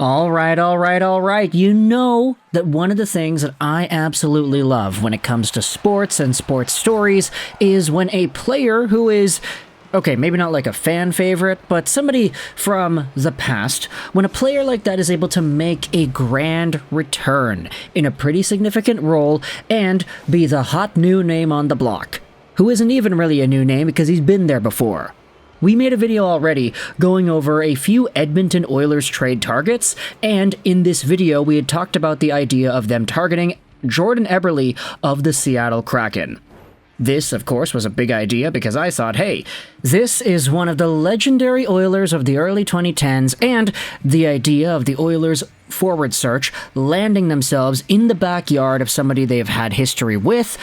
All right. You know that one of the things that I absolutely love when it comes to sports and sports stories is when a player who is, okay, maybe not like a fan favorite, but somebody from the past, when a player like that is able to make a grand return in a pretty significant role and be the hot new name on the block, who isn't even really a new name because he's been there before. We made a video already going over a few Edmonton Oilers trade targets, and in this video we had talked about the idea of them targeting Jordan Eberle of the Seattle Kraken. This, of course, was a big idea because I thought, hey, this is one of the legendary Oilers of the early 2010s, and the idea of the Oilers forward search landing themselves in the backyard of somebody they've had history with,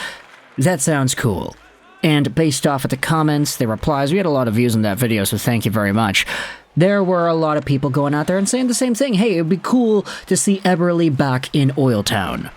that sounds cool. And based off of the comments, the replies, we had a lot of views on that video, so thank you very much. There were a lot of people going out there and saying the same thing. Hey, it would be cool to see Eberle back in Oil Town.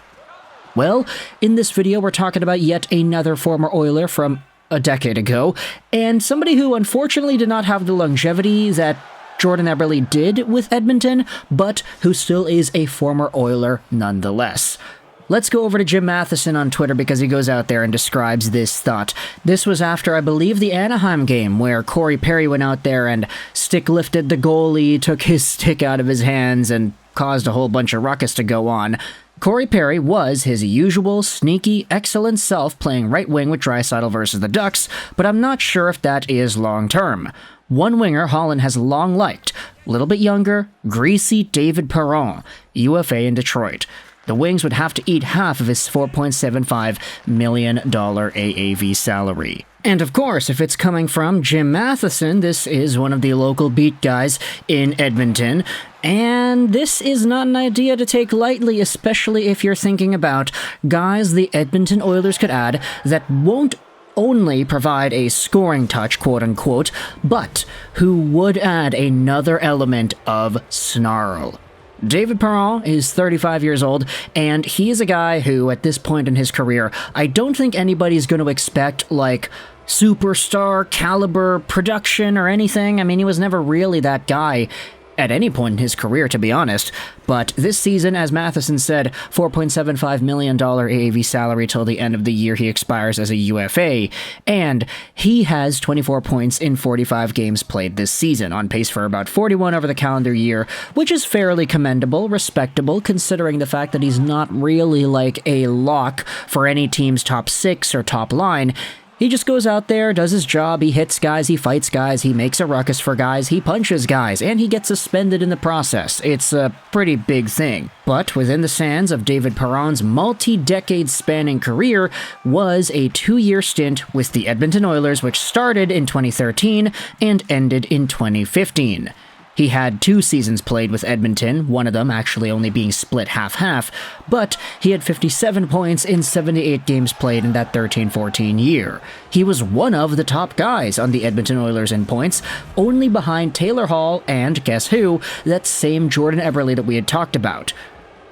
Well, in this video, we're talking about yet another former Oiler from a decade ago, and somebody who unfortunately did not have the longevity that Jordan Eberle did with Edmonton, but who still is a former Oiler nonetheless. Let's go over to Jim Matheson on Twitter because he goes out there and describes this thought. This was after, I believe, the Anaheim game where Corey Perry went out there and stick-lifted the goalie, took his stick out of his hands, and caused a whole bunch of ruckus to go on. Corey Perry was his usual sneaky, excellent self playing right wing with Draisaitl versus the Ducks, but I'm not sure if that is long-term. One winger Holland has long liked, a little bit younger, greasy David Perron, UFA in Detroit. The Wings would have to eat half of his $4.75 million AAV salary. And of course, if it's coming from Jim Matheson, this is one of the local beat guys in Edmonton, and this is not an idea to take lightly, especially if you're thinking about guys the Edmonton Oilers could add that won't only provide a scoring touch, quote-unquote, but who would add another element of snarl. David Perron is 35 years old, and he is a guy who, at this point in his career, I don't think anybody's going to expect, like, superstar caliber production or anything. I mean, he was never really that guy at any point in his career, to be honest. But this season, as Matheson said, $4.75 million AAV salary till the end of the year he expires as a UFA, and he has 24 points in 45 games played this season, on pace for about 41 over the calendar year, which is fairly commendable, respectable, considering the fact that he's not really like a lock for any team's top six or top line. He just goes out there, does his job, he hits guys, he fights guys, he makes a ruckus for guys, he punches guys, and he gets suspended in the process. It's a pretty big thing. But within the sands of David Perron's multi-decade spanning career was a 2-year stint with the Edmonton Oilers, which started in 2013 and ended in 2015. He had 2 seasons played with Edmonton, one of them actually only being split half-half, but he had 57 points in 78 games played in that 13-14 year. He was one of the top guys on the Edmonton Oilers in points, only behind Taylor Hall and, guess who, that same Jordan Eberle that we had talked about.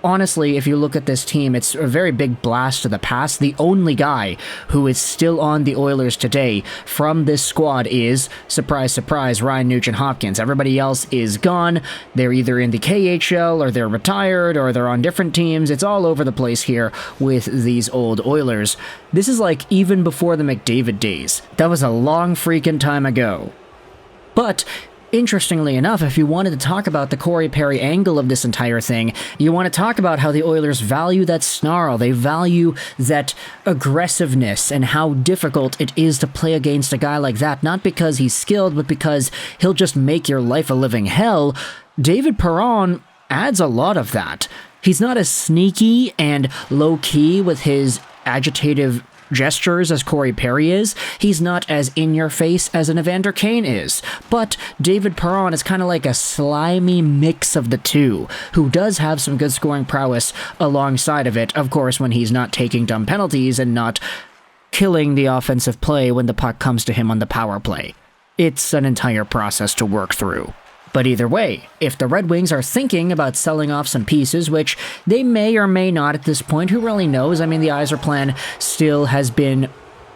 Honestly, if you look at this team, it's a very big blast to the past. The only guy who is still on the Oilers today from this squad is, surprise, surprise, Ryan Nugent-Hopkins. Everybody else is gone. They're either in the KHL, or they're retired, or they're on different teams. It's all over the place here with these old Oilers. This is like even before the McDavid days. That was a long freaking time ago. But interestingly enough, if you wanted to talk about the Corey Perry angle of this entire thing, you want to talk about how the Oilers value that snarl, they value that aggressiveness, and how difficult it is to play against a guy like that, not because he's skilled, but because he'll just make your life a living hell. David Perron adds a lot of that. He's not as sneaky and low-key with his agitative gestures as Corey Perry is. He's not as in-your-face as an Evander Kane is. But David Perron is kind of like a slimy mix of the two, who does have some good scoring prowess alongside of it, of course, when he's not taking dumb penalties and not killing the offensive play when the puck comes to him on the power play. It's an entire process to work through. But either way, if the Red Wings are thinking about selling off some pieces, which they may or may not at this point, who really knows? I mean, the Yzer plan still has been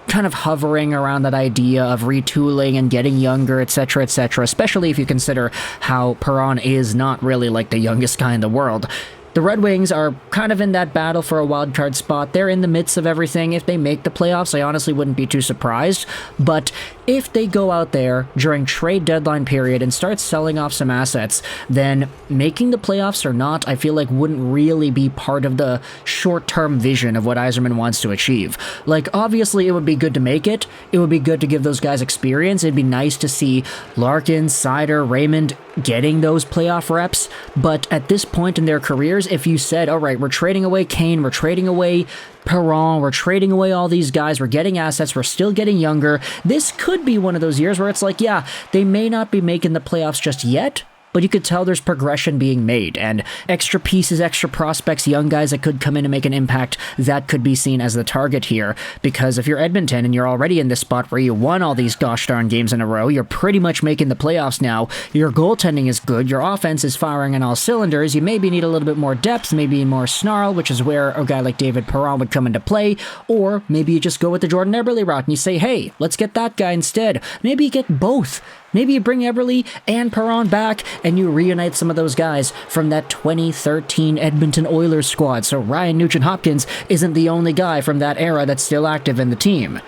kind of hovering around that idea of retooling and getting younger, etc., etc., especially if you consider how Perron is not really like the youngest guy in the world. The Red Wings are kind of in that battle for a wildcard spot. They're in the midst of everything. If they make the playoffs, I honestly wouldn't be too surprised. But if they go out there during trade deadline period and start selling off some assets, then making the playoffs or not, I feel like wouldn't really be part of the short-term vision of what Yzerman wants to achieve. Like, obviously, it would be good to make it. It would be good to give those guys experience. It'd be nice to see Larkin, Seider, Raymond getting those playoff reps. But at this point in their careers, if you said, all right, we're trading away Kane, we're trading away Perron, we're trading away all these guys, we're getting assets, we're still getting younger, this could be one of those years where it's like, yeah, they may not be making the playoffs just yet, but you could tell there's progression being made, and extra pieces, extra prospects, young guys that could come in and make an impact, that could be seen as the target here. Because if you're Edmonton and you're already in this spot where you won all these gosh darn games in a row, you're pretty much making the playoffs now, your goaltending is good, your offense is firing on all cylinders, you maybe need a little bit more depth, maybe more snarl, which is where a guy like David Perron would come into play, or maybe you just go with the Jordan Eberle route and you say, hey, let's get that guy instead. Maybe you get both. Maybe you bring Eberle and Perron back and you reunite some of those guys from that 2013 Edmonton Oilers squad, so Ryan Nugent-Hopkins isn't the only guy from that era that's still active in the team.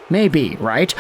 Maybe, right?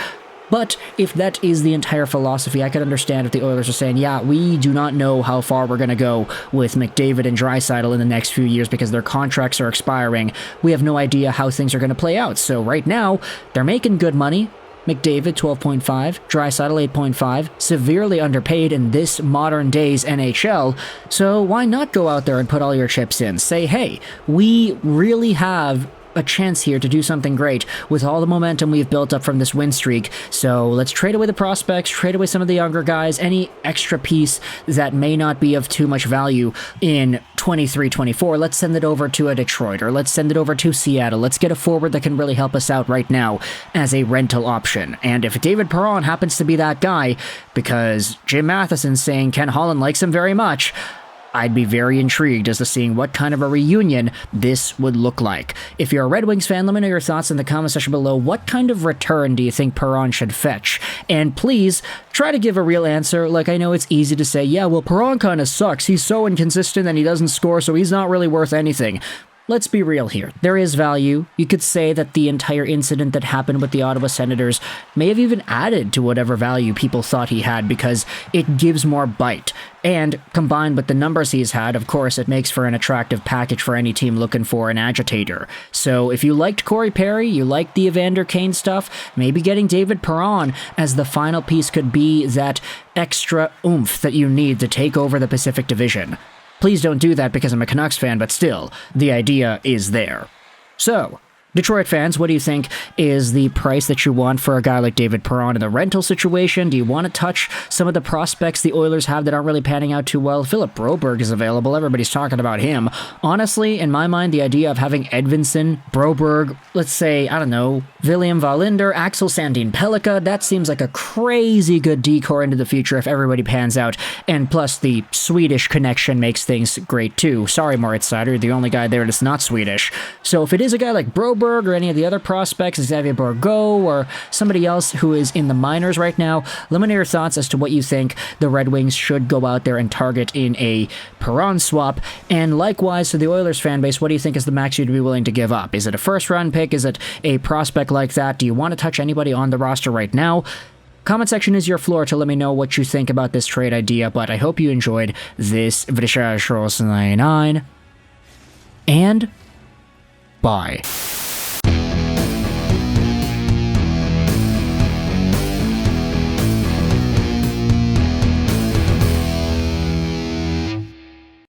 But if that is the entire philosophy, I could understand if the Oilers are saying, yeah, we do not know how far we're going to go with McDavid and Draisaitl in the next few years because their contracts are expiring. We have no idea how things are going to play out. So right now, they're making good money. McDavid, 12.5, Draisaitl, 8.5, severely underpaid in this modern day's NHL, so why not go out there and put all your chips in? Say, hey, we really have a chance here to do something great with all the momentum we've built up from this win streak, so let's trade away the prospects, trade away some of the younger guys, any extra piece that may not be of too much value in 23-24, let's send it over to a Detroit, or let's send it over to Seattle. Let's get a forward that can really help us out right now as a rental option. And if David Perron happens to be that guy, because Jim Matheson's saying Ken Holland likes him very much, I'd be very intrigued as to seeing what kind of a reunion this would look like. If you're a Red Wings fan, let me know your thoughts in the comment section below. What kind of return do you think Perron should fetch? And please, try to give a real answer. Like, I know it's easy to say, yeah, well, Perron kind of sucks. He's so inconsistent and he doesn't score, so he's not really worth anything. Let's be real here. There is value. You could say that the entire incident that happened with the Ottawa Senators may have even added to whatever value people thought he had because it gives more bite. And combined with the numbers he's had, of course, it makes for an attractive package for any team looking for an agitator. So if you liked Corey Perry, you liked the Evander Kane stuff, maybe getting David Perron as the final piece could be that extra oomph that you need to take over the Pacific Division. Please don't do that because I'm a Canucks fan, but still, the idea is there. So, Detroit fans, what do you think is the price that you want for a guy like David Perron in the rental situation? Do you want to touch some of the prospects the Oilers have that aren't really panning out too well? Philip Broberg is available. Everybody's talking about him. Honestly, in my mind, the idea of having Edvinson, Broberg, let's say, I don't know, William Willander, Axel Sandin Pellikka, that seems like a crazy good decor into the future if everybody pans out. And plus, the Swedish connection makes things great too. Sorry, Moritz Seider, the only guy there that's not Swedish. So if it is a guy like Broberg, or any of the other prospects, Xavier Bourgault, or somebody else who is in the minors right now, let me know your thoughts as to what you think the Red Wings should go out there and target in a Perron swap. And likewise, to the Oilers fan base, what do you think is the max you'd be willing to give up? Is it a first-round pick? Is it a prospect like that? Do you want to touch anybody on the roster right now? Comment section is your floor to let me know what you think about this trade idea, but I hope you enjoyed this video. And bye.